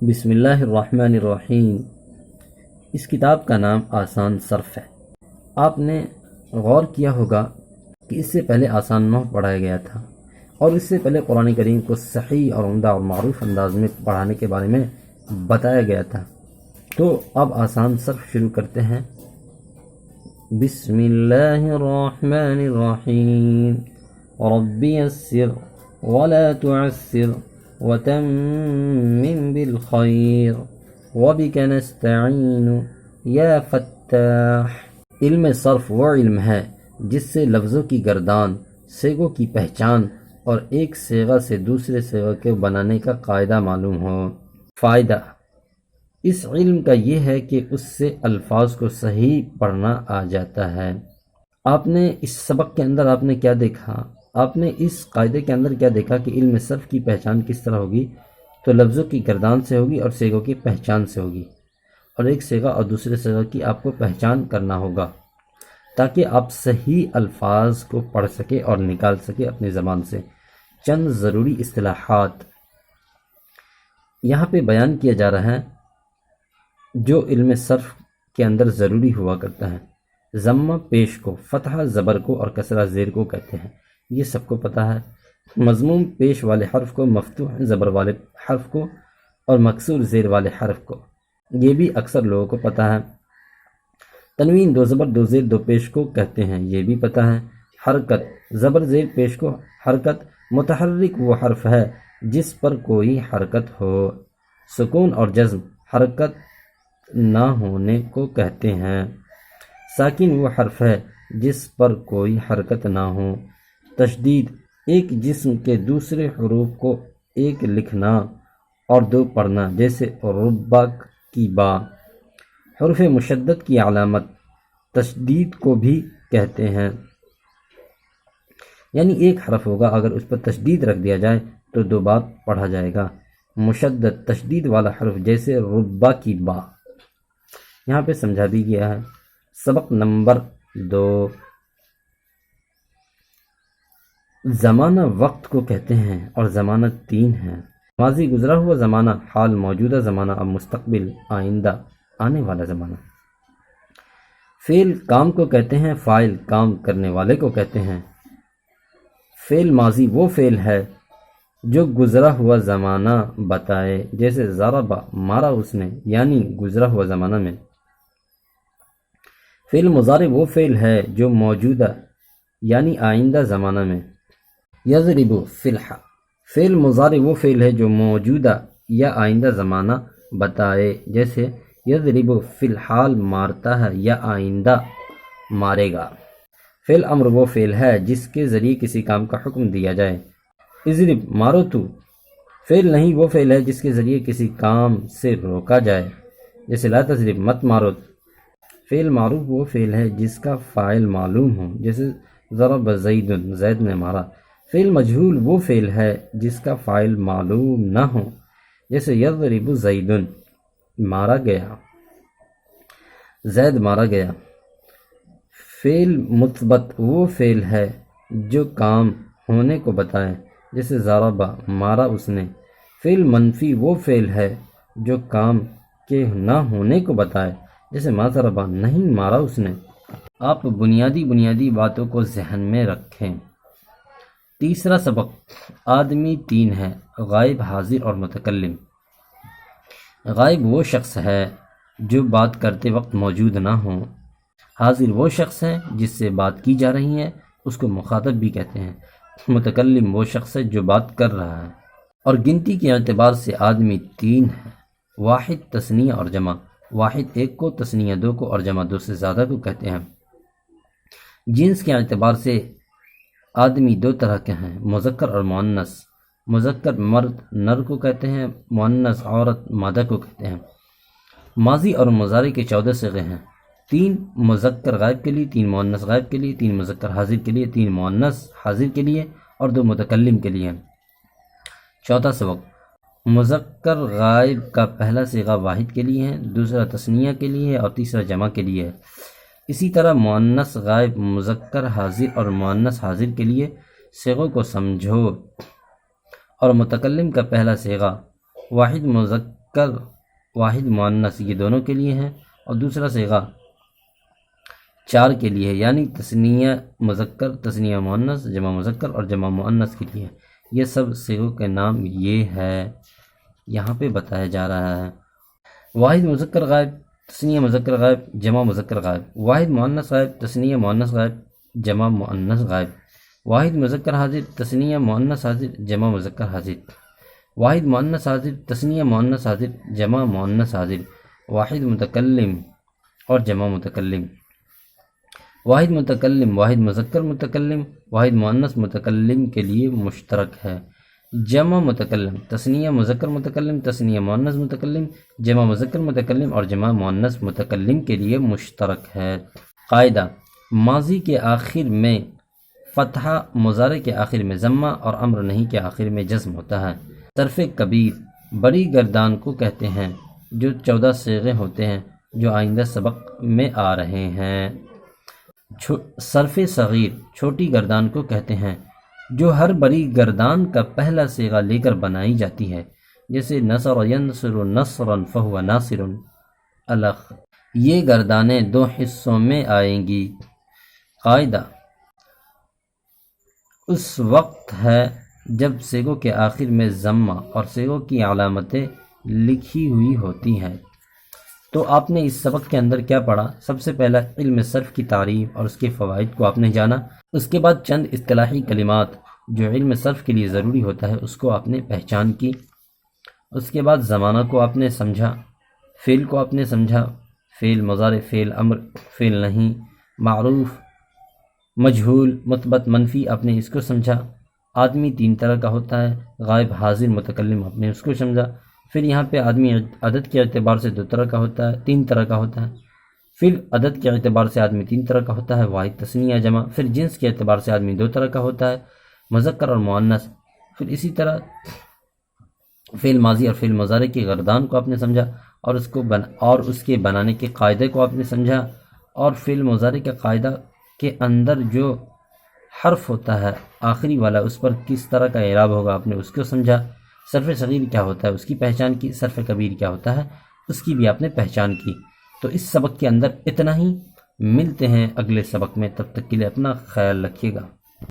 بسم اللہ الرحمن الرحیم۔ اس کتاب کا نام آسان صرف ہے۔ آپ نے غور کیا ہوگا کہ اس سے پہلے آسان نحو پڑھایا گیا تھا، اور اس سے پہلے قرآن کریم کو صحیح اور عمدہ اور معروف انداز میں پڑھانے کے بارے میں بتایا گیا تھا۔ تو اب آسان صرف شروع کرتے ہیں۔ بسم اللہ الرحمن الرحیم۔ رب یسر ولا تعسر وتمم بالخیر وبک نستعین یا فتاح۔ علم صرف وہ علم ہے جس سے لفظوں کی گردان، صیغوں کی پہچان اور ایک صیغہ سے دوسرے صیغہ کے بنانے کا قاعدہ معلوم ہو۔ فائدہ اس علم کا یہ ہے کہ اس سے الفاظ کو صحیح پڑھنا آ جاتا ہے۔ آپ نے اس سبق کے اندر آپ نے کیا دیکھا؟ آپ نے اس قاعدے کے اندر کیا دیکھا کہ علم صرف کی پہچان کس طرح ہوگی؟ تو لفظوں کی گردان سے ہوگی اور صیغوں کی پہچان سے ہوگی، اور ایک صیغہ اور دوسرے صیغہ کی آپ کو پہچان کرنا ہوگا تاکہ آپ صحیح الفاظ کو پڑھ سکے اور نکال سکے اپنی زبان سے۔ چند ضروری اصطلاحات یہاں پہ بیان کیا جا رہا ہے جو علم صرف کے اندر ضروری ہوا کرتا ہے۔ ضمہ پیش کو، فتحہ زبر کو اور کسرہ زیر کو کہتے ہیں، یہ سب کو پتہ ہے۔ مضموم پیش والے حرف کو، مفتوح زبر والے حرف کو اور مکسور زیر والے حرف کو، یہ بھی اکثر لوگوں کو پتہ ہے۔ تنوین دو زبر دو زیر دو پیش کو کہتے ہیں، یہ بھی پتہ ہے۔ حرکت زبر زیر پیش کو حرکت، متحرک وہ حرف ہے جس پر کوئی حرکت ہو۔ سکون اور جزم حرکت نہ ہونے کو کہتے ہیں۔ ساکن وہ حرف ہے جس پر کوئی حرکت نہ ہو۔ تشدید ایک جسم کے دوسرے حروف کو ایک لکھنا اور دو پڑھنا، جیسے ربا کی با۔ حرف مشدد کی علامت تشدید کو بھی کہتے ہیں، یعنی ایک حرف ہوگا، اگر اس پر تشدید رکھ دیا جائے تو دو بار پڑھا جائے گا۔ مشدد تشدید والا حرف جیسے ربا کی با، یہاں پہ سمجھا بھی گیا ہے۔ سبق نمبر 2، زمانہ وقت کو کہتے ہیں اور زمانہ 3 ہے۔ ماضی گزرا ہوا زمانہ، حال موجودہ زمانہ، اب مستقبل آئندہ آنے والا زمانہ۔ فعل کام کو کہتے ہیں، فاعل کام کرنے والے کو کہتے ہیں۔ فعل ماضی وہ فعل ہے جو گزرا ہوا زمانہ بتائے، جیسے ضربا مارا اس نے، یعنی گزرا ہوا زمانہ میں۔ فعل مضارع وہ فعل ہے جو موجودہ یعنی آئندہ زمانہ میں۔ یضرب فی الحال فعل مضارع وہ فعل ہے جو موجودہ یا آئندہ زمانہ بتائے، جیسے یضرب فی الحال مارتا ہے یا آئندہ مارے گا۔ فعل امر وہ فعل ہے جس کے ذریعے کسی کام کا حکم دیا جائے۔ اضرب مارو تو فعل نہیں، وہ فعل ہے جس کے ذریعے کسی کام سے روکا جائے، جیسے لا تضرب مت مارو۔ فعل معروف وہ فعل ہے جس کا فاعل معلوم ہو، جیسے ضرب زید زید نے مارا۔ فعل مجہول وہ فعل ہے جس کا فاعل معلوم نہ ہو، جیسے یضرب زید مارا گیا، زید مارا گیا۔ فعل مثبت وہ فعل ہے جو کام ہونے کو بتائے، جیسے ضرب مارا اس نے۔ فعل منفی وہ فعل ہے جو کام کے نہ ہونے کو بتائے، جیسے ما ضرب نہیں مارا اس نے۔ آپ بنیادی باتوں کو ذہن میں رکھیں۔ تیسرا سبق آدمی 3 ہے، غائب، حاضر اور متکلم۔ غائب وہ شخص ہے جو بات کرتے وقت موجود نہ ہو۔ حاضر وہ شخص ہے جس سے بات کی جا رہی ہے، اس کو مخاطب بھی کہتے ہیں۔ متکلم وہ شخص ہے جو بات کر رہا ہے۔ اور گنتی کے اعتبار سے آدمی 3 ہے، واحد، تثنیہ اور جمع۔ واحد ایک کو، تثنیہ 2 کو اور جمع 2 سے زیادہ کو کہتے ہیں۔ جنس کے اعتبار سے آدمی 2 طرح کے ہیں، مذکر اور مؤنث۔ مذکر مرد نر کو کہتے ہیں، مؤنث عورت مادہ کو کہتے ہیں۔ ماضی اور مضارع کے 14 صیغے ہیں، 3 مذکر غائب کے لیے، 3 مؤنث غائب کے لیے، 3 مذکر حاضر کے لیے، 3 مؤنث حاضر کے لیے اور 2 متکلم کے لیے۔ چوتھا سبق مذکر غائب کا پہلا صیغہ واحد کے لیے ہے، دوسرا تثنیہ کے لیے ہے اور تیسرا جمع کے لیے ہے۔ اسی طرح مؤنث غائب، مذکر حاضر اور مؤنث حاضر کے لیے صیغوں کو سمجھو، اور متکلم کا پہلا صیغہ واحد مذکر واحد مؤنث یہ دونوں کے لیے ہیں، اور دوسرا صیغہ 4 کے لیے ہے، یعنی تثنیہ مذکر، تثنیہ مؤنث، جمع مذکر اور جمع مؤنث کے لیے۔ یہ سب صیغوں کے نام یہ ہے یہاں پہ بتایا جا رہا ہے۔ واحد مذکر غائب، تثنیہ مذکر غائب، جمع مذکر غائب۔ واحد مؤنث غائب، تثنیہ مؤنث غائب، جمع مؤنث غائب۔ واحد مذکر حاضر، تثنیہ مؤنث حاضر، جمع مذکر حاضر۔ واحد مؤنث حاضر، تثنیہ مؤنث حاضر، جمع مؤنث حاضر۔ واحد متکلم اور جمع متکلم۔ واحد متکلم، واحد مذکر متکلم، واحد مؤنث متکلم کے لیے مشترک ہے۔ جمع متکلم، تثنیہ مذکر متکلم، تثنیہ مؤنث متکلم، جمع مذکر متکلم اور جمع مؤنث متکلم کے لیے مشترک ہے۔ قاعدہ: ماضی کے آخر میں فتحہ، مضارع کے آخر میں ضمہ اور امر نہیں کے آخر میں جزم ہوتا ہے۔ صرف کبیر بڑی گردان کو کہتے ہیں جو 14 صیغے ہوتے ہیں جو آئندہ سبق میں آ رہے ہیں۔ صرف صغیر چھوٹی گردان کو کہتے ہیں جو ہر بڑی گردان کا پہلا صیغہ لے کر بنائی جاتی ہے، جیسے نصر ینصر نصرا فہو ناصر۔ الخ: یہ گردانیں 2 حصوں میں آئیں گی۔ قاعدہ: اس وقت ہے جب صیغوں کے آخر میں ضمہ اور صیغوں کی علامتیں لکھی ہوئی ہوتی ہیں۔ تو آپ نے اس سبق کے اندر کیا پڑھا؟ سب سے پہلا علم صرف کی تعریف اور اس کے فوائد کو آپ نے جانا۔ اس کے بعد چند اصطلاحی کلمات جو علم صرف کے لیے ضروری ہوتا ہے اس کو آپ نے پہچان کی۔ اس کے بعد زمانہ کو آپ نے سمجھا، فعل کو آپ نے سمجھا، فعل مضارع، فعل امر، فعل نہیں، معروف، مجہول، مثبت، منفی، آپ نے اس کو سمجھا۔ آدمی 3 طرح کا ہوتا ہے، غائب، حاضر، متکلم، آپ نے اس کو سمجھا۔ پھر یہاں پہ آدمی عدد کے اعتبار سے 2 طرح کا ہوتا ہے، 3 طرح کا ہوتا ہے۔ پھر عدد کے اعتبار سے آدمی 3 طرح کا ہوتا ہے، واحد، تثنیہ، جمع۔ پھر جنس کے اعتبار سے آدمی 2 طرح کا ہوتا ہے، مذکر اور مؤنث۔ پھر اسی طرح فعل ماضی اور فعل مضارع کی گردان کو آپ نے سمجھا، اور اس کے بنانے کے قاعدے کو آپ نے سمجھا، اور فعل مضارع کے قاعدہ کے اندر جو حرف ہوتا ہے آخری والا اس پر کس طرح کا اعراب ہوگا آپ نے اس کو سمجھا۔ صرف صغیر کیا ہوتا ہے اس کی پہچان کی، صرف کبیر کیا ہوتا ہے اس کی بھی آپ نے پہچان کی۔ تو اس سبق کے اندر اتنا ہی، ملتے ہیں اگلے سبق میں، تب تک کے لیے اپنا خیال رکھیے گا۔